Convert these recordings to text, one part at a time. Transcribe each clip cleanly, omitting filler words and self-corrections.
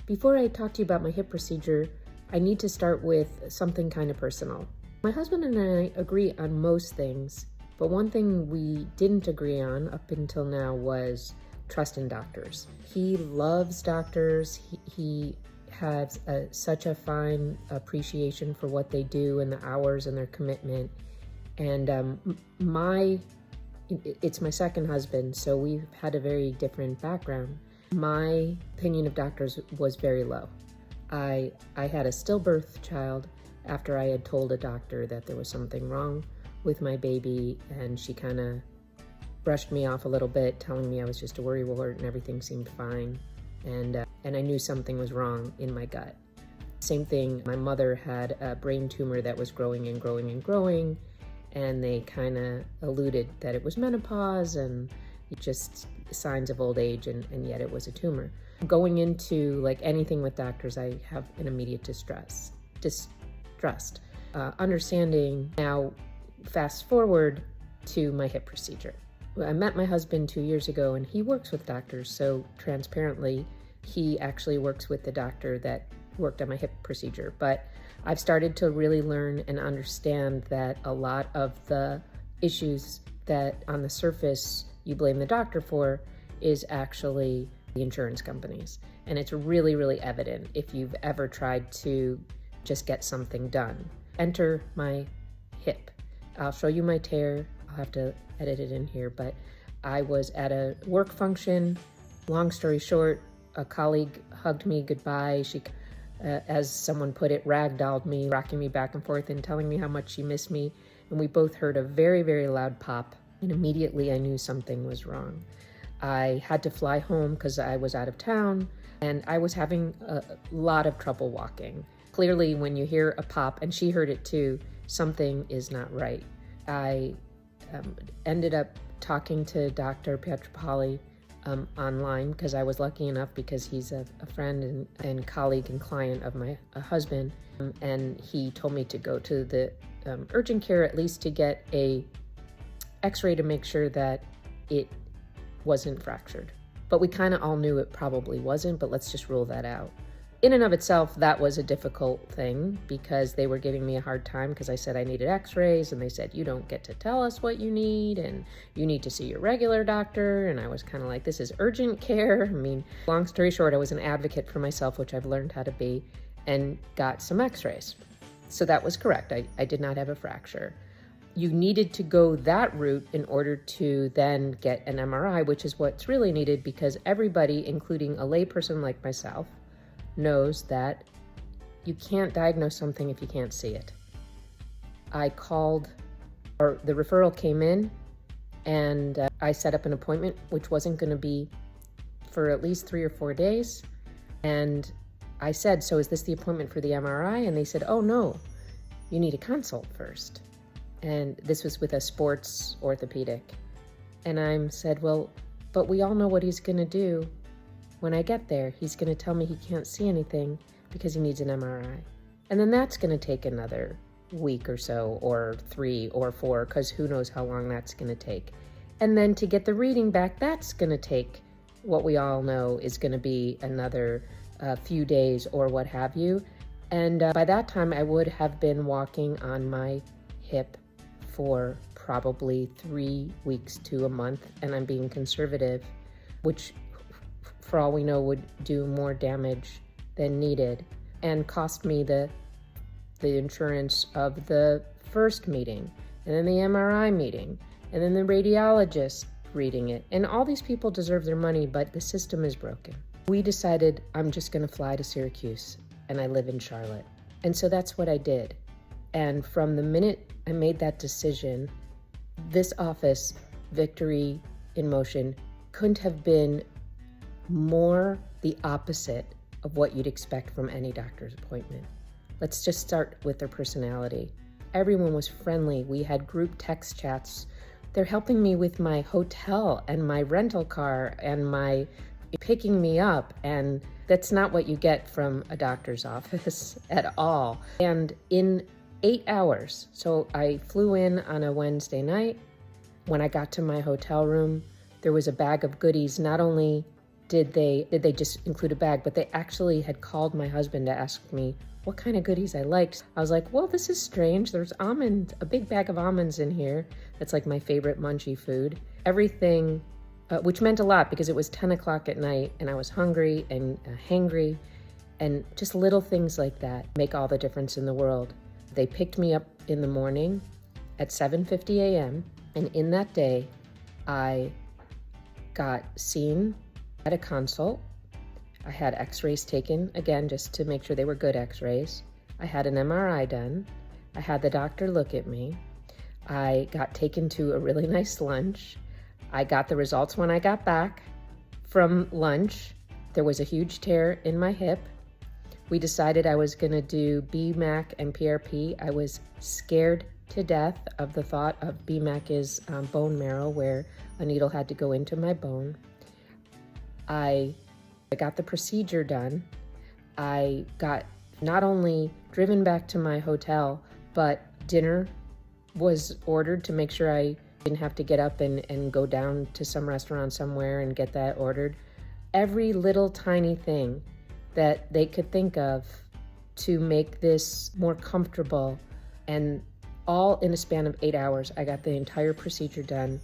Before I talk to you about my hip procedure, I need to start with something kind of personal. My husband and I agree on most things, but one thing we didn't agree on up until now was trust in doctors. He loves doctors. He has such a fine appreciation for what they do and the hours and their commitment. And it's my second husband, so we've had a very different background. My opinion of doctors was very low. I had a stillbirth child after I had told a doctor that there was something wrong with my baby, and she kind of brushed me off a little bit, telling me I was just a worrywart and everything seemed fine. And I knew something was wrong in my gut. Same thing, my mother had a brain tumor that was growing and growing and growing, and they kind of alluded that it was menopause and just signs of old age, and yet it was a tumor. Going into like anything with doctors, I have an immediate distrust. Understanding now, fast forward to my hip procedure. I met my husband 2 years ago, and he works with doctors, so transparently, he actually works with the doctor that worked on my hip procedure. But I've started to really learn and understand that a lot of the issues that on the surface you blame the doctor for is actually the insurance companies. And it's really, really evident if you've ever tried to just get something done. Enter my hip. I'll show you my tear. I'll have to edit it in here, but I was at a work function. Long story short, a colleague hugged me goodbye. She, as someone put it, ragdolled me, rocking me back and forth and telling me how much she missed me. And we both heard a very, very loud pop, and immediately I knew something was wrong. I had to fly home because I was out of town, and I was having a lot of trouble walking. Clearly, when you hear a pop, and she heard it too, something is not right. I ended up talking to Dr. Pietropoli online because I was lucky enough because he's a friend and colleague and client of my husband. And he told me to go to the urgent care at least to get a x-ray to make sure that it wasn't fractured. But we kind of all knew it probably wasn't, but let's just rule that out. In and of itself, that was a difficult thing because they were giving me a hard time because I said I needed x-rays, and they said, you don't get to tell us what you need, and you need to see your regular doctor. And I was kind of like, this is urgent care. I mean, long story short, I was an advocate for myself, which I've learned how to be, and got some x-rays. So that was correct. I did not have a fracture. You needed to go that route in order to then get an MRI, which is what's really needed because everybody, including a layperson like myself, knows that you can't diagnose something if you can't see it. I called, or the referral came in, and I set up an appointment, which wasn't going to be for at least 3 or 4 days. And I said, so is this the appointment for the MRI? And they said, oh no, you need a consult first. And this was with a sports orthopedic. And I said, well, but we all know what he's going to do. When I get there, he's going to tell me he can't see anything because he needs an MRI. And then that's going to take another week or so, or 3 or 4, because who knows how long that's going to take. And then to get the reading back, that's going to take what we all know is going to be another few days or what have you. And by that time, I would have been walking on my hip for probably 3 weeks to a month, and I'm being conservative, which for all we know would do more damage than needed and cost me the insurance of the first meeting, and then the MRI meeting, and then the radiologist reading it. And all these people deserve their money, but the system is broken. We decided I'm just going to fly to Syracuse, and I live in Charlotte. And so that's what I did. And from the minute I made that decision, this office, Victory in Motion, couldn't have been more the opposite of what you'd expect from any doctor's appointment. Let's just start with their personality. Everyone was friendly. We had group text chats. They're helping me with my hotel and my rental car and my picking me up, and that's not what you get from a doctor's office at all. And in 8 hours, so I flew in on a Wednesday night. When I got to my hotel room, there was a bag of goodies, not only did they just include a bag, but they actually had called my husband to ask me what kind of goodies I liked. I was like, well, this is strange. There's a big bag of almonds in here. That's like my favorite munchy food. Everything, which meant a lot because it was 10 o'clock at night and I was hungry and hangry, and just little things like that make all the difference in the world. They picked me up in the morning at 7:50 a.m. and in that day, I got seen at a consult. I had x-rays taken, again, just to make sure they were good x-rays. I had an MRI done. I had the doctor look at me. I got taken to a really nice lunch. I got the results when I got back from lunch. There was a huge tear in my hip. We decided I was gonna do BMAC and PRP. I was scared to death of the thought of BMAC is bone marrow, where a needle had to go into my bone. I got the procedure done. I got not only driven back to my hotel, but dinner was ordered to make sure I didn't have to get up and go down to some restaurant somewhere and get that ordered. Every little tiny thing that they could think of to make this more comfortable, and all in a span of 8 hours. I got the entire procedure done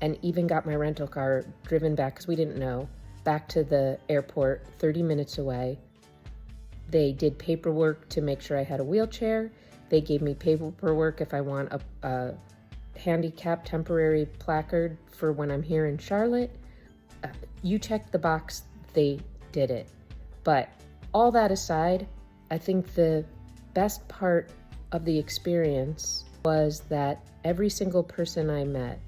and even got my rental car driven back, because we didn't know, back to the airport 30 minutes away. They did paperwork to make sure I had a wheelchair. They gave me paperwork if I want a handicap temporary placard for when I'm here in Charlotte. You checked the box, they did it. But all that aside, I think the best part of the experience was that every single person I met,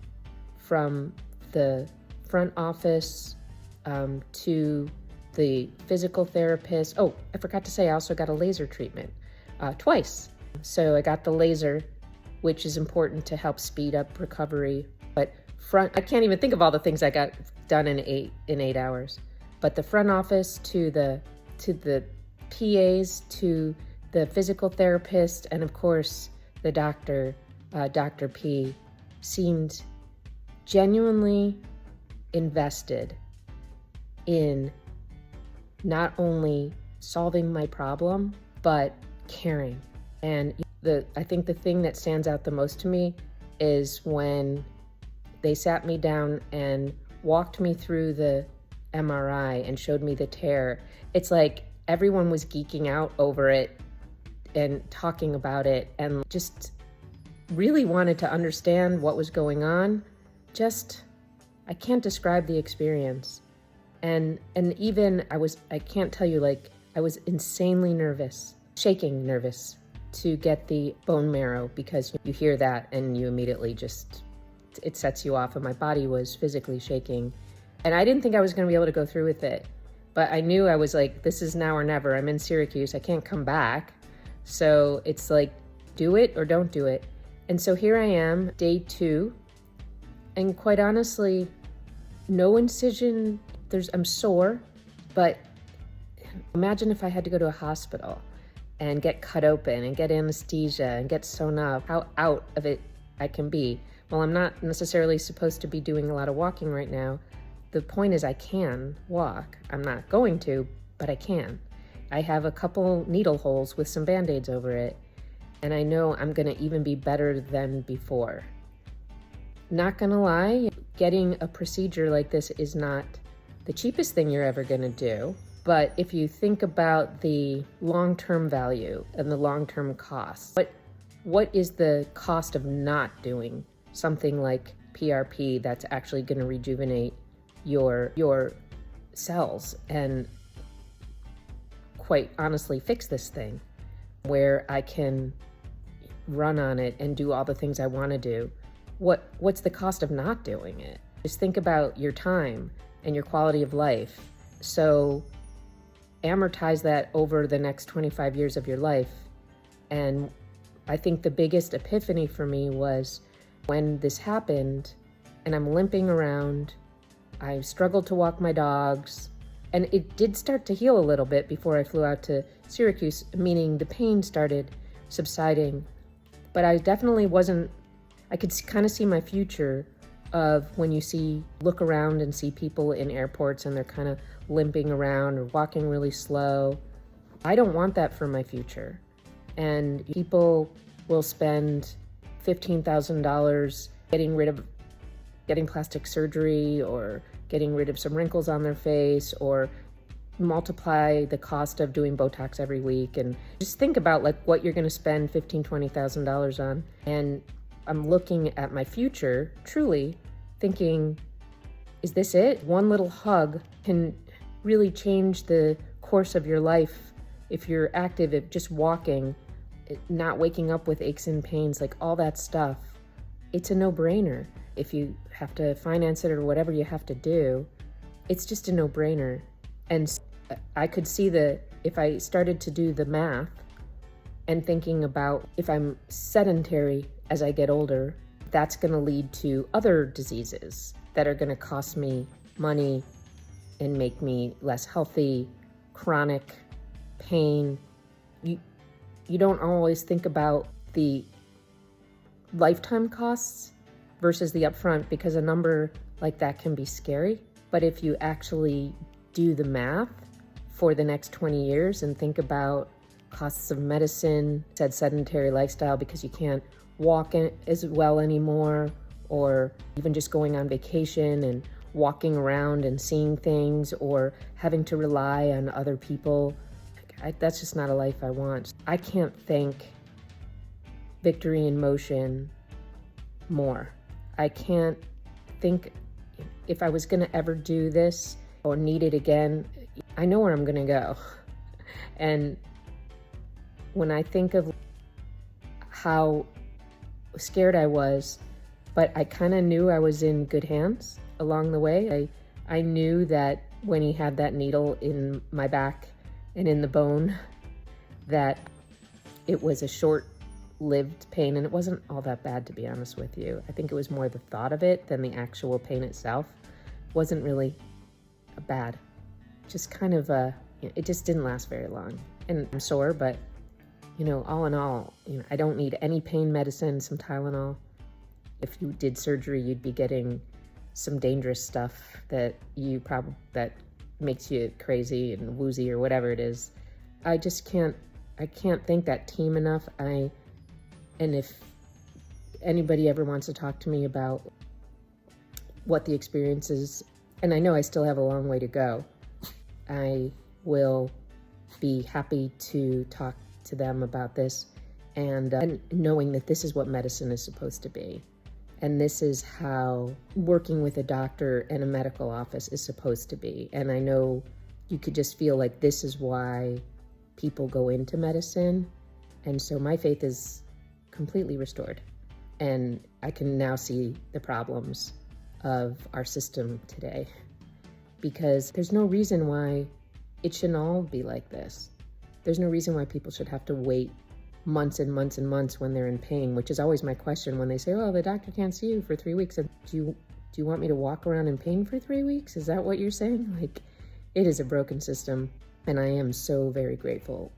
from the front office to the physical therapist. Oh, I forgot to say, I also got a laser treatment twice. So I got the laser, which is important to help speed up recovery. But I can't even think of all the things I got done in eight hours. But the front office to the PAs, to the physical therapist, and of course the doctor, Dr. P, seemed genuinely invested in not only solving my problem, but caring. And I think the thing that stands out the most to me is when they sat me down and walked me through the MRI and showed me the tear. It's like everyone was geeking out over it and talking about it and just really wanted to understand what was going on. I can't describe the experience. And even I can't tell you, I was insanely nervous, shaking nervous to get the bone marrow, because you hear that and you immediately it sets you off, and my body was physically shaking. And I didn't think I was going to be able to go through with it, but I knew I was like, this is now or never. I'm in Syracuse. I can't come back. So it's like, do it or don't do it. And so here I am, day 2. And quite honestly, no incision. I'm sore, but imagine if I had to go to a hospital and get cut open and get anesthesia and get sewn up, how out of it I can be. Well, I'm not necessarily supposed to be doing a lot of walking right now. The point is I can walk. I'm not going to, but I can. I have a couple needle holes with some Band-Aids over it, and I know I'm gonna even be better than before. Not gonna lie, getting a procedure like this is not the cheapest thing you're ever gonna do, but if you think about the long-term value and the long-term cost, what is the cost of not doing something like PRP that's actually gonna rejuvenate your cells and quite honestly fix this thing, where I can run on it and do all the things I want to do? What's the cost of not doing it? Just think about your time and your quality of life. So amortize that over the next 25 years of your life. And I think the biggest epiphany for me was when this happened and I'm limping around. I struggled to walk my dogs, and it did start to heal a little bit before I flew out to Syracuse, meaning the pain started subsiding. But I definitely I could kind of see my future of when you look around and see people in airports and they're kind of limping around or walking really slow. I don't want that for my future. And people will spend $15,000 getting plastic surgery or getting rid of some wrinkles on their face, or multiply the cost of doing Botox every week. And just think about like what you're going to spend $15,000-$20,000 on. And I'm looking at my future, truly thinking, is this it? One little hug can really change the course of your life. If you're active, if just walking, not waking up with aches and pains, like all that stuff, it's a no-brainer. If you have to finance it or whatever you have to do, it's just a no-brainer. And I could see if I started to do the math and thinking about if I'm sedentary as I get older, that's going to lead to other diseases that are going to cost me money and make me less healthy, chronic pain. You don't always think about the lifetime costs versus the upfront, because a number like that can be scary. But if you actually do the math for the next 20 years and think about costs of medicine, sedentary lifestyle because you can't walk as well anymore, or even just going on vacation and walking around and seeing things, or having to rely on other people, that's just not a life I want. I can't thank Victory in Motion more. I can't think, if I was going to ever do this or need it again, I know where I'm going to go. And when I think of how scared I was, but I kind of knew I was in good hands along the way. I knew that when he had that needle in my back and in the bone, that it was a short-lived pain, and it wasn't all that bad, to be honest with you. I think it was more the thought of it than the actual pain itself. It wasn't really bad. Just kind of it just didn't last very long. And I'm sore, but all in all, I don't need any pain medicine, some Tylenol. If you did surgery, you'd be getting some dangerous stuff that makes you crazy and woozy or whatever it is. I can't thank that team enough. And if anybody ever wants to talk to me about what the experience is, and I know I still have a long way to go, I will be happy to talk to them about this, and knowing that this is what medicine is supposed to be. And this is how working with a doctor and a medical office is supposed to be. And I know you could just feel like this is why people go into medicine. And so my faith is completely restored. And I can now see the problems of our system today, because there's no reason why it shouldn't all be like this. There's no reason why people should have to wait months and months and months when they're in pain, which is always my question when they say, oh, the doctor can't see you for 3 weeks. And do you want me to walk around in pain for 3 weeks? Is that what you're saying? Like, it is a broken system. And I am so very grateful